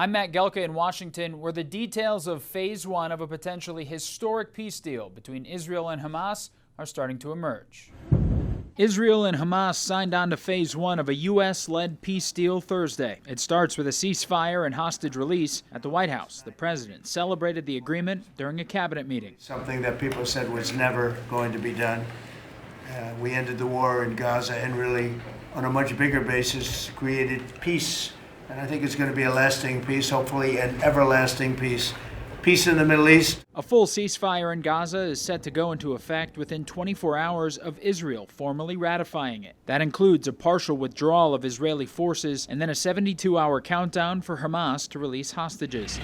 I'm Matt Gelka in Washington, where the details of Phase 1 of a potentially historic peace deal between Israel and Hamas are starting to emerge. Israel and Hamas signed on to Phase 1 of a U.S.-led peace deal Thursday. It starts with a ceasefire and hostage release. At the White House, the president celebrated the agreement during a cabinet meeting. Something that people said was never going to be done. We ended the war in Gaza and really, on a much bigger basis, created peace. And I think it's going to be a lasting peace, hopefully an everlasting peace. Peace in the Middle East. A full ceasefire in Gaza is set to go into effect within 24 hours of Israel formally ratifying it. That includes a partial withdrawal of Israeli forces and then a 72-hour countdown for Hamas to release hostages.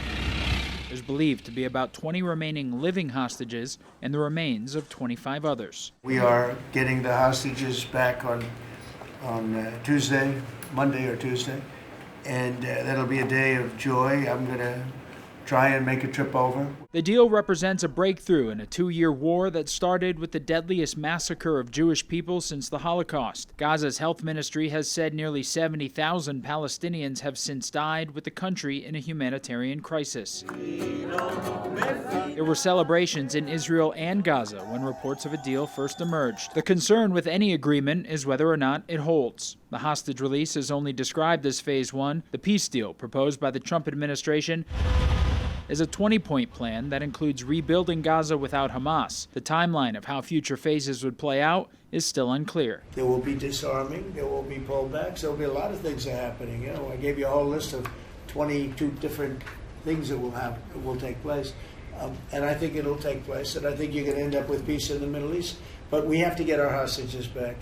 There's believed to be about 20 remaining living hostages and the remains of 25 others. We are getting the hostages back on Tuesday, Monday or Tuesday. And that'll be a day of joy. I'm going to try and make a trip over. The deal represents a breakthrough in a 2-year war that started with the deadliest massacre of Jewish people since the Holocaust. Gaza's health ministry has said nearly 70,000 Palestinians have since died, with the country in a humanitarian crisis. There were celebrations in Israel and Gaza when reports of a deal first emerged. The concern with any agreement is whether or not it holds. The hostage release is only described as Phase 1. The peace deal proposed by the Trump administration is a 20-point plan that includes rebuilding Gaza without Hamas. The timeline of how future phases would play out is still unclear. There will be disarming, there will be pullbacks, there will be a lot of things that are happening. I gave you a whole list of 22 different things that will take place. And I think it'll take place, and I think you're going to end up with peace in the Middle East. But we have to get our hostages back.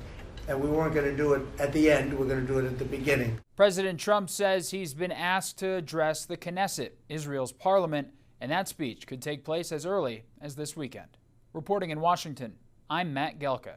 And we weren't going to do it at the end, we're going to do it at the beginning. President Trump says he's been asked to address the Knesset, Israel's parliament, and that speech could take place as early as this weekend. Reporting in Washington, I'm Matt Gelka.